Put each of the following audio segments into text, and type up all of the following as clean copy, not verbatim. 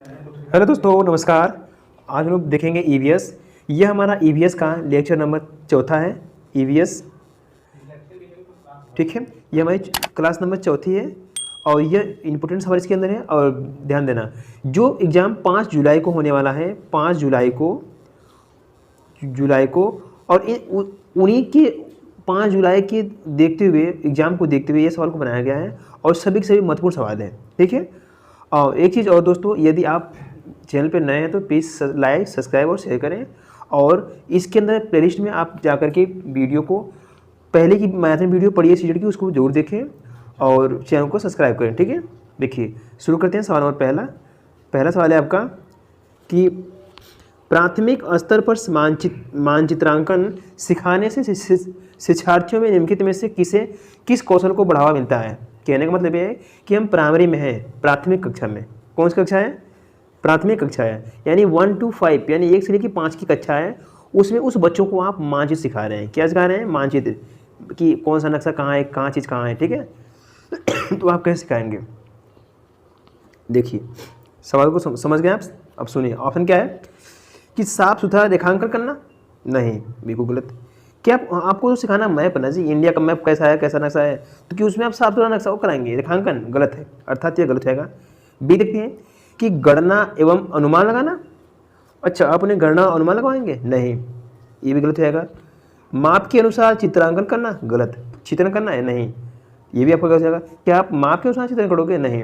Hello दोस्तों, नमस्कार। आज हम लोग देखेंगे ईवीएस। यह हमारा ईवीएस का लेक्चर नंबर चौथा है। ईवीएस, ठीक है। ये हमारी क्लास नंबर चौथी है और यह इम्पोर्टेंट सवाल इसके अंदर है। और ध्यान देना, जो एग्ज़ाम 5 जुलाई को होने वाला है, 5 जुलाई को और उन्हीं के 5 जुलाई के देखते हुए, एग्ज़ाम को देखते हुए ये सवाल को बनाया गया है और सभी के सभी महत्वपूर्ण सवाल हैं, ठीक है। और एक चीज़ और दोस्तों, यदि आप चैनल पे नए हैं तो प्लीज़ लाइक, सब्सक्राइब और शेयर करें। और इसके अंदर प्लेलिस्ट में आप जाकर के वीडियो को, पहले की मैथमेटिक्स वीडियो पढ़िए सीरीज की, उसको जरूर देखें और चैनल को सब्सक्राइब करें, ठीक है। देखिए, शुरू करते हैं। सवाल नंबर पहला सवाल है आपका कि प्राथमिक स्तर पर मानचित्रांकन सिखाने से शिक्षार्थियों में निम्नलिखित में से किस कौशल को बढ़ावा मिलता है। कहने का मतलब ये है कि हम प्राइमरी में हैं, प्राथमिक कक्षा में। कौन सी कक्षा है? प्राथमिक कक्षा है, यानी 1 to 5, यानी 1 से लेकर 5 की कक्षा है। उसमें उस बच्चों को आप मानचित्र सिखा रहे हैं। क्या सिखा रहे हैं? मानचित्र, कि कौन सा नक्शा कहाँ है, कहाँ चीज़ कहाँ है, ठीक है। तो आप कैसे सिखाएंगे? देखिए, सवाल को समझ गए आप? अब सुनिए, ऑप्शन क्या है कि साफ सुथरा रेखांकन करना? नहीं, बिल्कुल गलत। क्या आपको तो सिखाना मैप है ना जी, इंडिया का मैप कैसा है, कैसा नक्शा है, तो कि उसमें आप साफ सुथरा नक्शा वो कराएंगे, रेखांकन? गलत है, अर्थात ये गलत रहेगा। बी देखते हैं कि गणना एवं अनुमान लगाना। अच्छा, आप उन्हें गणना और अनुमान लगवाएंगे? नहीं, ये भी गलत रहेगा। माप के अनुसार चित्रांकन करना? गलत। चित्रण करना है? नहीं, ये भी आपका गलत रहेगा। क्या आप माप के अनुसार चित्रण करोगे? नहीं।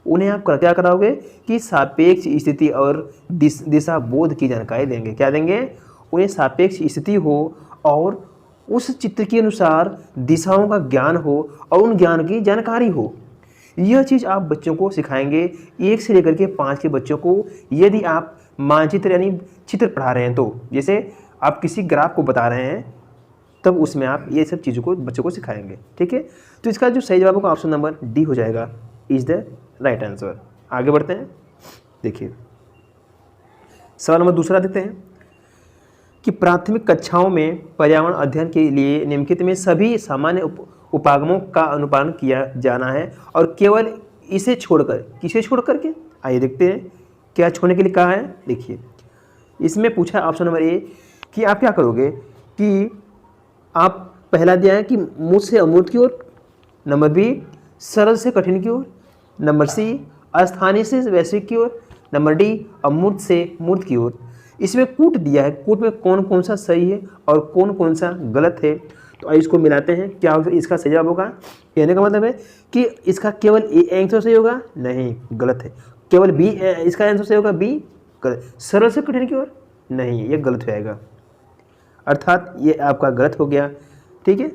उन्हें आप क्या कराओगे कि सापेक्ष स्थिति और दिशा बोध की जानकारी देंगे। क्या देंगे? उन्हें सापेक्ष स्थिति हो और उस चित्र के अनुसार दिशाओं का ज्ञान हो और उन ज्ञान की जानकारी हो। यह चीज़ आप बच्चों को सिखाएंगे, 1 से लेकर के 5 के बच्चों को। यदि आप मानचित्र यानी चित्र पढ़ा रहे हैं, तो जैसे आप किसी ग्राफ को बता रहे हैं, तब उसमें आप ये सब चीज़ों को बच्चों को सिखाएंगे, ठीक है। तो इसका जो सही जवाब होगा ऑप्शन नंबर डी हो जाएगा, इज द राइट आंसर। आगे बढ़ते हैं। देखिए, सवाल नंबर दूसरा देते हैं कि प्राथमिक कक्षाओं में पर्यावरण अध्ययन के लिए निम्नलिखित में सभी सामान्य उपागमों का अनुपालन किया जाना है और केवल इसे छोड़कर, किसे छोड़ करके? आइए देखते हैं क्या छोड़ने के लिए कहा है। देखिए, इसमें पूछा ऑप्शन नंबर ए कि आप क्या करोगे कि आप पहला दिया है कि मूर्त से अमूर्त की ओर, नंबर बी सरल से कठिन की ओर, नंबर सी अस्थानीय से वैश्विक की ओर, नंबर डी अमूर्त से मूर्त की ओर। इसमें कूट दिया है, कूट में कौन कौन सा सही है और कौन कौन सा गलत है। तो आइए इसको मिलाते हैं, क्या इसका सही जवाब होगा। कहने का मतलब है कि इसका केवल ए आंसर सही होगा? नहीं, गलत है। केवल बी इसका आंसर सही होगा? बी गलत। सरल से कठिन की ओर? नहीं, ये गलत रहेगा, अर्थात ये आपका गलत हो गया, ठीक है।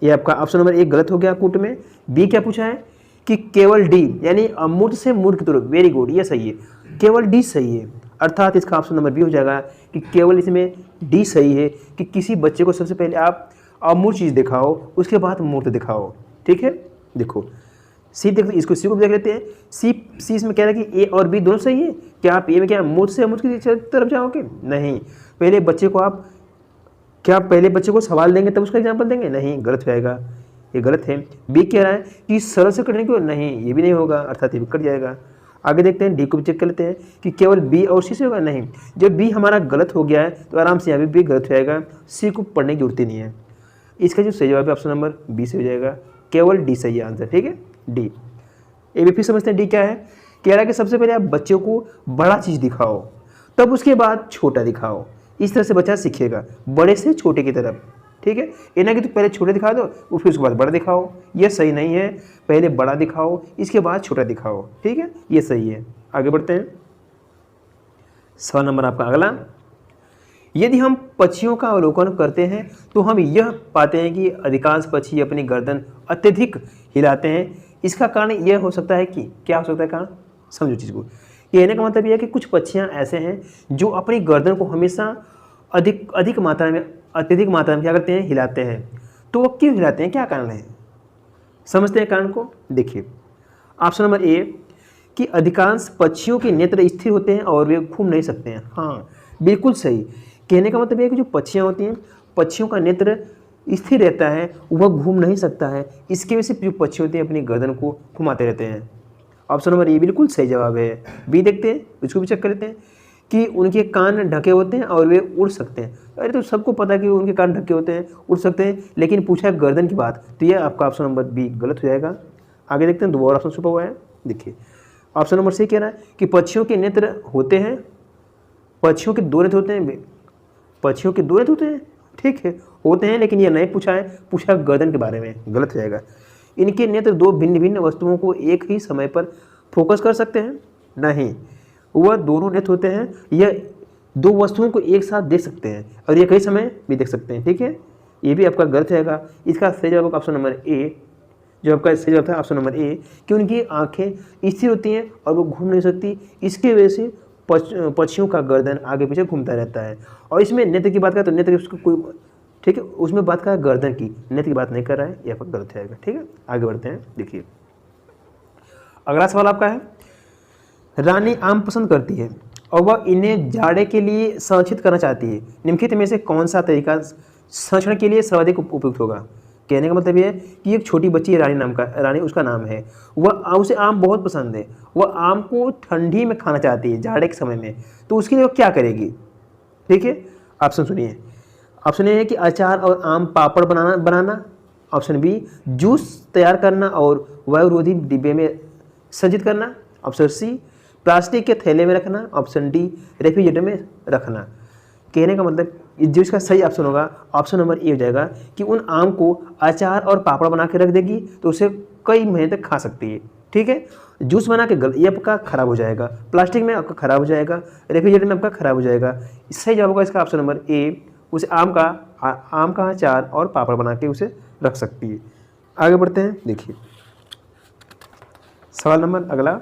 ये आपका ऑप्शन नंबर 1 गलत हो गया कूट में। बी क्या पूछा है कि केवल डी, यानी अमूर्त से मूर्त की तरफ। वेरी गुड, ये सही है, केवल डी सही है। अर्थात इसका ऑप्शन नंबर बी हो जाएगा कि केवल इसमें डी सही है कि किसी बच्चे को सबसे पहले आप अमूर्त चीज़ दिखाओ, उसके बाद मूर्त दिखाओ, ठीक है। देखो सी, देख इसको सी को देख लेते हैं। सी इसमें कह रहा है कि ए और बी दोनों सही है। क्या आप ए में क्या मूर्त से अमूर्त की तरफ जाओगे? नहीं, पहले बच्चे को आप, क्या आप पहले बच्चे को सवाल देंगे तब उसका एग्जाम्पल देंगे? नहीं, गलत रहेगा, ये गलत है। बी कह रहा है कि सरल से कठिन क्यों? नहीं, ये भी नहीं होगा, अर्थात ये भी कट जाएगा। आगे देखते हैं, डी को भी चेक कर लेते हैं कि केवल बी और सी से होगा? नहीं, जब बी हमारा गलत हो गया है तो आराम से यहाँ भी गलत हो जाएगा, सी को पढ़ने की जरूरत ही नहीं है। इसका जो सही जवाब है ऑप्शन नंबर बी से हो जाएगा, केवल डी सही आंसर, ठीक है, डी। ये भी फिर समझते हैं डी क्या है। कह रहा है कि सबसे पहले आप बच्चों को बड़ा चीज़ दिखाओ, तब उसके बाद छोटा दिखाओ। इस तरह से बच्चा सीखेगा, बड़े से छोटे की तरफ, ठीक है। ये ना कि तो पहले छोटे दिखा दो फिर उसके बाद बड़ा दिखाओ, ये सही नहीं है। पहले बड़ा दिखाओ, इसके बाद छोटा दिखाओ, ठीक है, ये सही है। आगे बढ़ते हैं। सवाल नंबर आपका अगला, यदि हम पक्षियों का अवलोकन करते हैं तो हम यह पाते हैं कि अधिकांश पक्षी अपनी गर्दन अत्यधिक हिलाते हैं। इसका कारण यह हो सकता है कि, क्या हो सकता है कारण? समझो चीज़ को। कहने का मतलब यह है कि कुछ पक्षियाँ ऐसे हैं जो अपनी गर्दन को हमेशा अत्यधिक मात्रा में क्या करते हैं? हिलाते हैं। तो वो क्यों हिलाते हैं, क्या कारण है? समझते हैं कारण को। देखिए, ऑप्शन नंबर ए कि अधिकांश पक्षियों के नेत्र स्थिर होते हैं और वे घूम नहीं सकते हैं। हाँ, बिल्कुल सही। कहने का मतलब यह है कि जो पक्षियाँ होती हैं, पक्षियों का नेत्र स्थिर रहता है, वह घूम नहीं सकता है। इसकी वजह से जो पक्षी होते हैं अपनी गर्दन को घुमाते रहते हैं। ऑप्शन नंबर ए बिल्कुल सही जवाब है। बी देखते हैं, इसको भी चेक कर लेते हैं कि उनके कान ढके होते हैं और वे उड़ सकते हैं। अरे तो सबको पता है कि उनके कान ढके होते हैं, उड़ सकते हैं, लेकिन पूछा है गर्दन की बात, तो ये आपका ऑप्शन नंबर बी गलत हो जाएगा। आगे देखते हैं, दो और ऑप्शन छुपा हुआ है। देखिए ऑप्शन नंबर सी कह रहा है कि पक्षियों के नेत्र होते हैं, पक्षियों के दो नेत्र होते हैं, पक्षियों के दो नेत्र होते हैं, ठीक है होते हैं, लेकिन ये नहीं पूछा है, पूछा गर्दन के बारे में, गलत हो जाएगा। इनके नेत्र दो भिन्न भिन्न वस्तुओं को एक ही समय पर फोकस कर सकते हैं, नहीं, वह दोनों नेत्र होते हैं, यह दो वस्तुओं को एक साथ देख सकते हैं और ये कई समय भी देख सकते हैं, ठीक है, ये भी आपका गलत रहेगा। इसका सही जवाब ऑप्शन नंबर ए, जो आपका सही जवाब था ऑप्शन नंबर ए, कि उनकी आंखें स्थिर होती हैं और वो घूम नहीं सकती, इसके वजह से पक्षियों का गर्दन आगे पीछे घूमता रहता है। और इसमें नेत्र की बात करें तो नेत्र उसको कोई, ठीक है, उसमें बात कर रहा है गर्दन की, नेत्र की बात नहीं कर रहा है, ये आपका गलत रहेगा, ठीक है। आगे बढ़ते हैं, देखिए अगला सवाल आपका है, रानी आम पसंद करती है और वह इन्हें जाड़े के लिए संरक्षित करना चाहती है, निम्नलिखित में से कौन सा तरीका संरक्षण के लिए सर्वाधिक उपयुक्त होगा। कहने का मतलब ये है कि एक छोटी बच्ची रानी नाम का, रानी उसका नाम है, वह उसे आम बहुत पसंद है, वह आम को ठंडी में खाना चाहती है जाड़े के समय में, तो उसके लिए वो क्या करेगी, ठीक है। ऑप्शन सुनिए, ऑप्शन ए है कि अचार और आम पापड़ बनाना, ऑप्शन बी जूस तैयार करना और वायुरोधी डिब्बे में संचित करना, ऑप्शन सी प्लास्टिक के थैले में रखना, ऑप्शन डी रेफ्रिजरेटर में रखना। कहने का मतलब जो इसका सही ऑप्शन होगा ऑप्शन नंबर ए हो जाएगा कि उन आम को अचार और पापड़ बना के रख देगी तो उसे कई महीने तक खा सकती है, ठीक है। जूस बना के ये आपका खराब हो जाएगा, प्लास्टिक में आपका खराब हो जाएगा, रेफ्रिजरेटर में आपका खराब हो जाएगा। सही जवाब होगा इसका ऑप्शन नंबर ए, उसे आम का अचार और पापड़ बना के उसे रख सकती है। आगे बढ़ते हैं, देखिए सवाल नंबर अगला,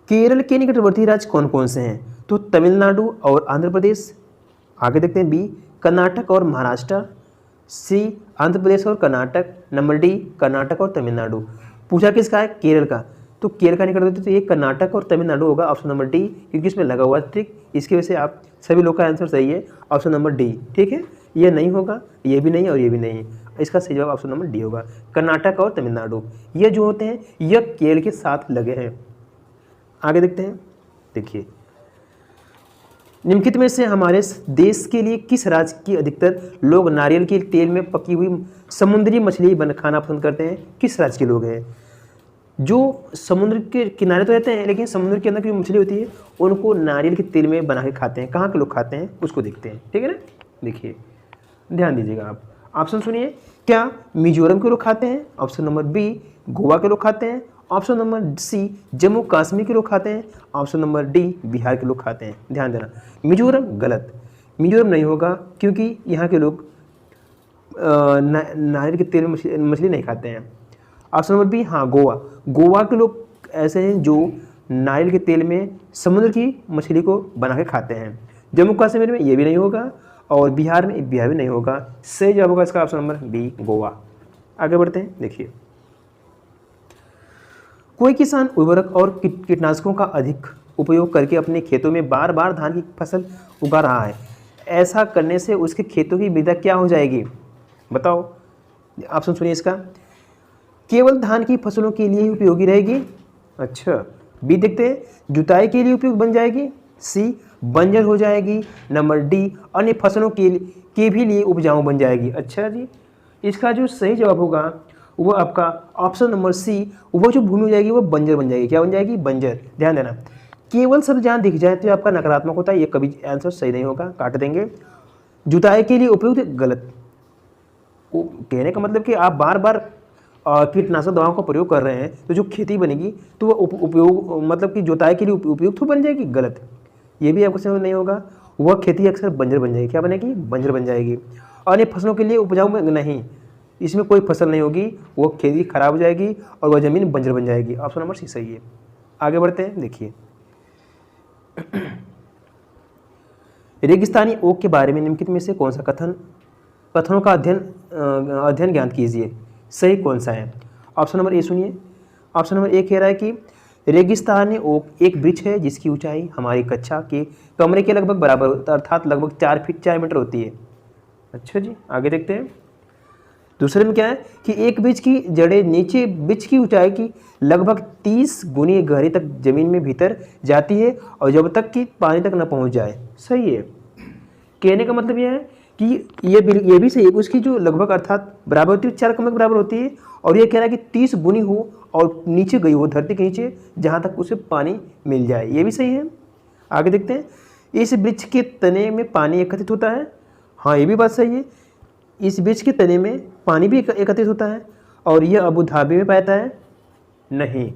केरल के निकटवर्ती राज्य कौन कौन से हैं, तो तमिलनाडु और आंध्र प्रदेश। आगे देखते हैं, बी कर्नाटक और महाराष्ट्र, सी आंध्र प्रदेश और कर्नाटक, नंबर डी कर्नाटक और तमिलनाडु। पूछा किसका है, केरल का, तो केरल का निकटवर्ती तो ये कर्नाटक और तमिलनाडु होगा, ऑप्शन नंबर डी, क्योंकि इसमें लगा हुआ है ट्रिक, इसकी वजह से आप सभी लोग का आंसर सही है, ऑप्शन नंबर डी, ठीक है। ये नहीं होगा, ये भी नहीं और ये भी नहीं, इसका सही जवाब ऑप्शन नंबर डी होगा। कर्नाटक और तमिलनाडु ये जो होते हैं यह केरल के साथ लगे हैं। आगे देखते हैं, देखिए निम्नलिखित में से हमारे देश के लिए किस राज्य की अधिकतर लोग नारियल के तेल में पकी हुई समुद्री मछली खाना पसंद करते हैं, किस राज्य के लोग हैं। जो समुद्र के किनारे तो रहते हैं लेकिन समुद्र के अंदर की मछली होती है उनको नारियल के तेल में बना के खाते हैं, कहाँ के लोग खाते हैं उसको देखते हैं, ठीक है ना। देखिए ध्यान दीजिएगा आप, ऑप्शन सुनिए, क्या मिजोरम के लोग खाते हैं, ऑप्शन नंबर बी गोवा के लोग खाते हैं, option number C Jammu Kashmir के लोग खाते हैं, ऑप्शन नंबर डी बिहार के लोग खाते हैं। ध्यान देना, मिजोरम गलत, मिजोरम नहीं होगा क्योंकि यहाँ के लोग नारियल के तेल में मछली नहीं खाते हैं। ऑप्शन नंबर बी हाँ गोवा के लोग ऐसे हैं जो नारियल के तेल में समुद्र की मछली को बना के खाते हैं। जम्मू कश्मीर में ये भी नहीं होगा और बिहार में भी नहीं होगा। सही जवाब होगा इसका ऑप्शन नंबर बी गोवा। आगे बढ़ते हैं, देखिए कोई किसान उर्वरक और कीटनाशकों का अधिक उपयोग करके अपने खेतों में बार बार धान की फसल उगा रहा है, ऐसा करने से उसके खेतों की मृदा क्या हो जाएगी, बताओ। ऑप्शन सुनिए इसका, केवल धान की फसलों के लिए ही उपयोगी रहेगी, अच्छा। बी देखते हैं, जुताई के लिए उपयोग बन जाएगी, सी बंजर हो जाएगी, नंबर डी अन्य फसलों के भी लिए उपजाऊ बन जाएगी। अच्छा जी, इसका जो सही जवाब होगा वो आपका ऑप्शन नंबर सी, वो जो भूमि हो जाएगी वो बंजर बन जाएगी। क्या बन जाएगी, बंजर। ध्यान देना, केवल सब जहाँ दिख जाए तो आपका नकारात्मक होता है, ये कभी आंसर सही नहीं होगा, काट देंगे। जुताई के लिए उपयुक्त गलत, कहने का मतलब कि आप बार बार कीटनाशक दवाओं का प्रयोग कर रहे हैं तो जो खेती बनेगी तो वो उपयोग मतलब कि जुताई के लिए उपयुक्त बन जाएगी, गलत। ये भी आपको समझ नहीं होगा, वह खेती अक्सर बंजर बन जाएगी। क्या बनेगी, बंजर बन जाएगी। और ये फसलों के लिए उपजाऊ नहीं, इसमें कोई फसल नहीं होगी, वो खेती खराब हो जाएगी और वह जमीन बंजर बन जाएगी। ऑप्शन नंबर सी सही है। आगे बढ़ते हैं, देखिए रेगिस्तानी ओक के बारे में निम्नलिखित में से कौन सा कथनों का अध्ययन ज्ञात कीजिए, सही कौन सा है। ऑप्शन नंबर ए सुनिए, ऑप्शन नंबर ए कह रहा है कि रेगिस्तानी ओक एक वृक्ष है जिसकी ऊंचाई हमारी कक्षा के कमरे के लगभग बराबर अर्थात लगभग 4 फीट 4 मीटर होती है। अच्छा जी, आगे देखते हैं, दूसरे में क्या है कि एक वृक्ष की जड़ें नीचे वृक्ष की ऊंचाई की लगभग 30 गुनी गहरी तक जमीन में भीतर जाती है और जब तक कि पानी तक न पहुंच जाए। सही है। कहने का मतलब यह है कि ये भी सही है, उसकी जो लगभग अर्थात बराबर होती है 4 कम के बराबर होती है, और ये कह रहा है कि 30 गुनी हो और नीचे गई हो धरती के नीचे जहाँ तक उसे पानी मिल जाए। ये भी सही है। आगे देखते हैं, इस वृक्ष के तने में पानी एकत्रित होता है। हाँ, ये भी बात सही है। इस वृक्ष के तने में पानी भी एकत्रित होता है और यह अबू धाबी में पाया जाता है। नहीं,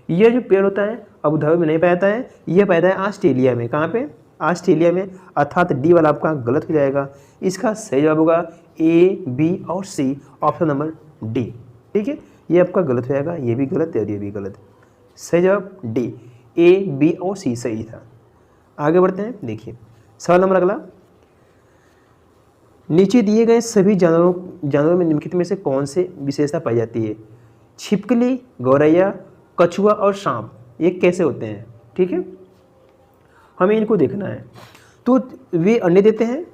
यह जो पेड़ होता है अबू धाबी में नहीं पाया जाता है, यह पाया जाता है ऑस्ट्रेलिया में। कहाँ पे? ऑस्ट्रेलिया में। अर्थात डी वाला आपका गलत हो जाएगा। इसका सही जवाब होगा ए, बी और सी, ऑप्शन नंबर डी। ठीक है, ये आपका गलत हो जाएगा, ये भी गलत है और ये भी गलत। सही जवाब डी, ए, बी और सी सही था। आगे बढ़ते हैं, देखिए सवाल नंबर अगला, नीचे दिए गए सभी जानवरों में निम्नलिखित में से कौन से विशेषता पाई जाती है? छिपकली, गौरैया, कछुआ और सांप, ये कैसे होते हैं? ठीक है, हमें इनको देखना है। तो वे अंडे देते हैं,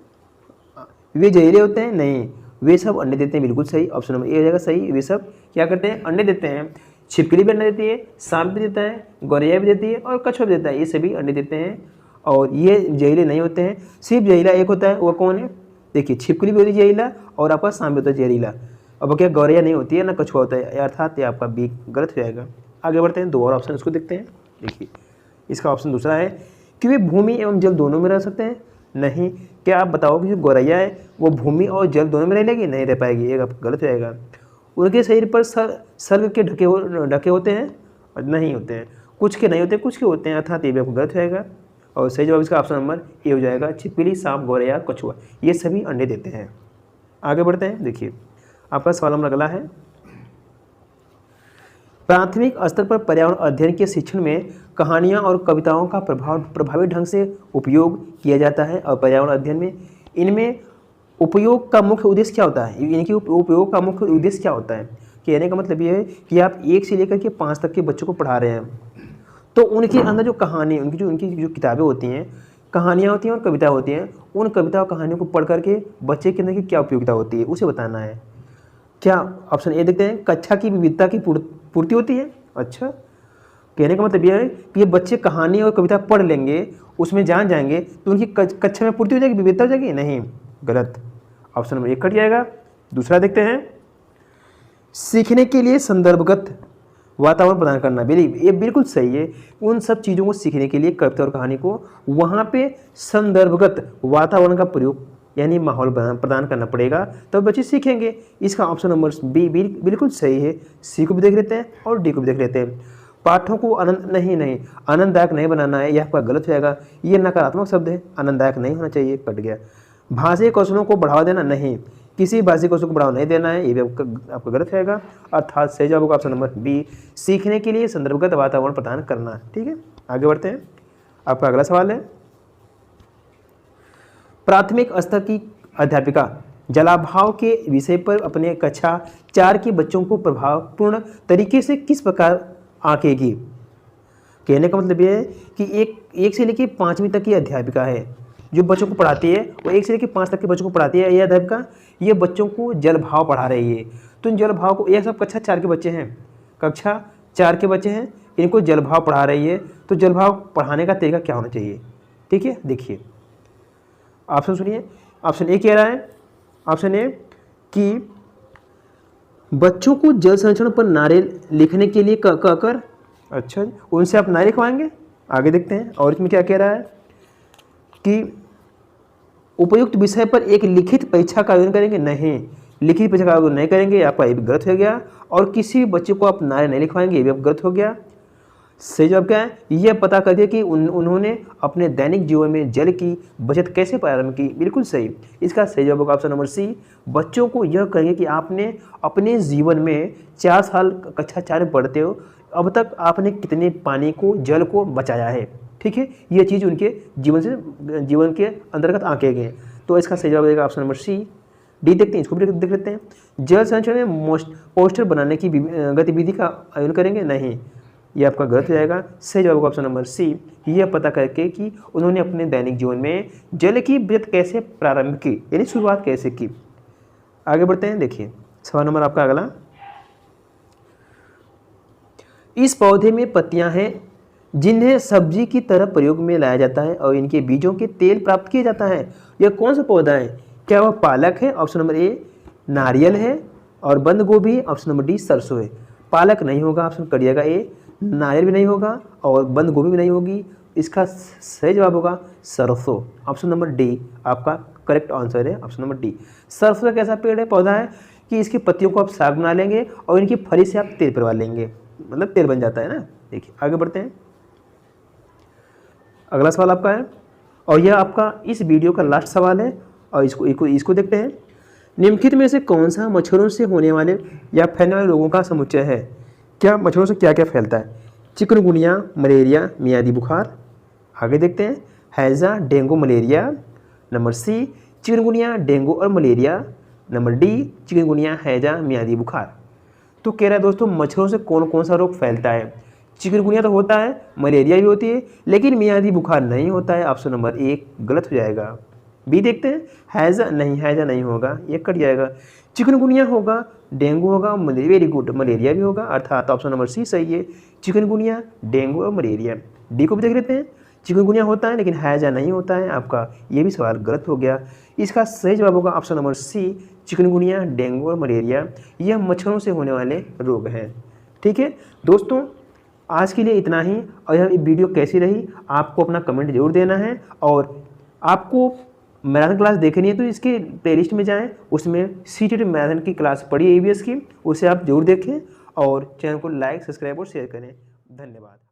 वे जहरीले होते हैं? नहीं, वे सब अंडे देते हैं। बिल्कुल सही, ऑप्शन नंबर ए हो जाएगा सही। वे सब क्या करते हैं? अंडे देते हैं। छिपकली भी अंडे देती है, सांप भी देता है, गौरैया भी देती है और कछुआ भी देता है। ये सभी अंडे देते हैं और ये जहरीले नहीं होते हैं। सिर्फ जहरीला एक होता है, वो कौन है? देखिए, छिपकली भी होती है जहरीला और आपका सांप भी होता है जहरीला। अब क्या गौरैया नहीं होती है ना कछुआ होता है, अर्थात ये आपका बी गलत हो जाएगा। आगे बढ़ते हैं, 2 और ऑप्शन इसको देखते हैं। देखिए, इसका ऑप्शन दूसरा है कि वे भूमि एवं जल दोनों में रह सकते हैं। नहीं, क्या आप बताओ कि जो गौरैया है वो भूमि और जल दोनों में रह लेगी? नहीं रह पाएगी, ये गलत हो जाएगा। उनके शरीर पर सर्ग के ढके होते हैं? और नहीं होते हैं। कुछ के नहीं होते, कुछ के होते हैं, अर्थात ये भी आपको गलत हो जाएगा। और सही जवाब इसका ऑप्शन नंबर ए हो जाएगा। छिपकली, सांप, गौरैया, कछुआ, ये सभी अंडे देते हैं। आगे बढ़ते हैं, देखिए आपका सवाल नंबर अगला है, प्राथमिक स्तर पर पर्यावरण अध्ययन के शिक्षण में कहानियाँ और कविताओं का प्रभावी ढंग से उपयोग किया जाता है। और पर्यावरण अध्ययन में इनमें उपयोग का मुख्य उद्देश्य क्या होता है? इनके उपयोग का मुख्य उद्देश्य क्या होता है? कहने का मतलब ये है कि आप 1 से लेकर के 5 तक के बच्चों को पढ़ा रहे हैं, तो उनके अंदर जो कहानी, उनकी जो किताबें होती हैं, कहानियाँ होती हैं और कविता होती हैं, उन कविता और कहानियों को पढ़ करके बच्चे के अंदर की क्या उपयोगिता होती है उसे बताना है। क्या ऑप्शन ए देखते हैं, कक्षा की विविधता की पूर्ति होती है। अच्छा, कहने का मतलब यह है कि ये बच्चे कहानी और कविता पढ़ लेंगे, उसमें जान जाएंगे, तो उनकी कक्षा में पूर्ति हो जाएगी, विविधता हो जाएगी? नहीं, गलत। ऑप्शन नंबर 1 कट जाएगा। दूसरा देखते हैं, सीखने के लिए संदर्भगत वातावरण प्रदान करना। ये बिल्कुल सही है। उन सब चीज़ों को सीखने के लिए, कविता और कहानी को, वहाँ पे संदर्भगत वातावरण का प्रयोग यानी माहौल प्रदान करना पड़ेगा, तब बच्चे सीखेंगे। इसका ऑप्शन नंबर बी बिल्कुल सही है। सी को भी देख लेते हैं और डी को भी देख लेते हैं। पाठों को आनंददायक नहीं बनाना है, यह आपका गलत हो जाएगा। ये नकारात्मक शब्द है, आनंददायक नहीं होना चाहिए, कट गया। भाषाई कौशलों को बढ़ावा देना, नहीं, किसी भाषाई कौशल को बढ़ावा नहीं देना है, ये भी आपका गलत रहेगा। अर्थात सही जवाब होगा ऑप्शन नंबर बी, सीखने के लिए संदर्भगत वातावरण प्रदान करना। ठीक है, आगे बढ़ते हैं। आपका अगला सवाल है, प्राथमिक स्तर की अध्यापिका जलाभाव के विषय पर अपने कक्षा 4 के बच्चों को प्रभावपूर्ण तरीके से किस प्रकार आंकेगी? कहने का मतलब यह है कि एक से लेकर 5वीं तक की अध्यापिका है जो बच्चों को पढ़ाती है, वो 1 से लेकर 5 तक के बच्चों को पढ़ाती है। यह अध्यापिका ये बच्चों को जल भाव पढ़ा रही है। तो इन जल भाव को, यह सब कक्षा 4 के बच्चे हैं, कक्षा 4 के बच्चे हैं, इनको जल भाव पढ़ा रही है। तो जल भाव पढ़ाने का तरीका क्या होना चाहिए? ठीक है, देखिए ऑप्शन सुनिए। ऑप्शन ए कह रहा है, ऑप्शन ए कि बच्चों को जल संरक्षण पर नारे लिखने के लिए कहकर, अच्छा, उनसे आप नारे लिखवाएंगे। आगे देखते हैं, और इसमें क्या कह रहा है कि उपयुक्त विषय पर एक लिखित परीक्षा का आयोजन करेंगे। नहीं, लिखित परीक्षा का आयोजन नहीं करेंगे, आपका ये भी गलत हो गया। और किसी बच्चे को आप नारे नहीं लिखवाएंगे, ये भी गलत हो गया। सही जवाब क्या है? यह पता करके कि उन्होंने अपने दैनिक जीवन में जल की बचत कैसे प्रारंभ की। बिल्कुल सही। इसका सही जवाब होगा ऑप्शन नंबर सी, बच्चों को यह कहेंगे कि आपने अपने जीवन में 4 साल कक्षा 4 में पढ़ते हो, अब तक आपने कितने पानी को, जल को बचाया है। ठीक है, ये चीज़ उनके जीवन के अंतर्गत आंके गए। तो इसका सही जवाब होगा ऑप्शन नंबर सी। डी देखते हैं, इसको भी देख लेते हैं। जल संरक्षण में पोस्टर बनाने की गतिविधि का आयोजन करेंगे। नहीं, ये आपका गलत हो जाएगा। सही जवाब होगा ऑप्शन नंबर सी, यह पता करके कि उन्होंने अपने दैनिक जीवन में जल की बचत कैसे प्रारंभ की, यानी शुरुआत कैसे की। आगे बढ़ते हैं, देखिए सवाल नंबर आपका अगला, इस पौधे में पत्तियां हैं जिन्हें सब्जी की तरह प्रयोग में लाया जाता है और इनके बीजों के तेल प्राप्त किया जाता है। यह कौन सा पौधा है? क्या वह पालक है? ऑप्शन नंबर ए नारियल है और बंद गोभी, ऑप्शन नंबर डी सरसों है। पालक नहीं होगा, ऑप्शन करिएगा ए। नारियल भी नहीं होगा और बंद गोभी भी नहीं होगी। इसका सही जवाब होगा सरसों, ऑप्शन नंबर डी आपका करेक्ट आंसर है, ऑप्शन नंबर डी। सरसों एक ऐसा पेड़ है, पौधा है कि इसकी पत्तियों को आप साग बना लेंगे और इनकी फली से आप तेल परवा लेंगे, मतलब तेल बन जाता है ना। देखिए आगे बढ़ते हैं, अगला सवाल आपका है और यह आपका इस वीडियो का लास्ट सवाल है और इसको देखते हैं। निम्नलिखित में से कौन सा मच्छरों से होने वाले या फैलने वाले रोगों का समुच्चय है? क्या मच्छरों से क्या क्या फैलता है? चिकनगुनिया, मलेरिया, मियादी बुखार। आगे देखते हैं, हैजा, dengue, malaria. Number C chikungunya, dengue और मलेरिया। नंबर डी चिकनगुनिया, हैजा, मियादी बुखार। तो कह रहा है दोस्तों मच्छरों से कौन कौन सा रोग फैलता है? चिकनगुनिया तो होता है, मलेरिया भी होती है, लेकिन मियादी बुखार नहीं होता है। ऑप्शन नंबर एक गलत हो जाएगा। बी देखते हैं, हैजा नहीं होगा, ये कट जाएगा। चिकनगुनिया होगा, डेंगू होगा, मलेरिया, वेरी गुड, मलेरिया भी होगा, अर्थात ऑप्शन नंबर सी सही है, चिकनगुनिया, डेंगू और मलेरिया। डी को भी देख लेते हैं, चिकनगुनिया होता है लेकिन हैजा नहीं होता है, आपका ये भी सवाल गलत हो गया। इसका सही जवाब होगा option number C, chikungunya, dengue और मलेरिया। यह मच्छरों से होने वाले रोग हैं। ठीक है दोस्तों, आज के लिए इतना ही। और यह वीडियो कैसी रही आपको अपना कमेंट जरूर देना है। और आपको मैराथन क्लास देखनी है तो इसके प्लेलिस्ट में जाएं, उसमें सीटेड मैराथन की क्लास पढ़ी है EVS की, उसे आप जरूर देखें और चैनल को लाइक, सब्सक्राइब और शेयर करें। धन्यवाद।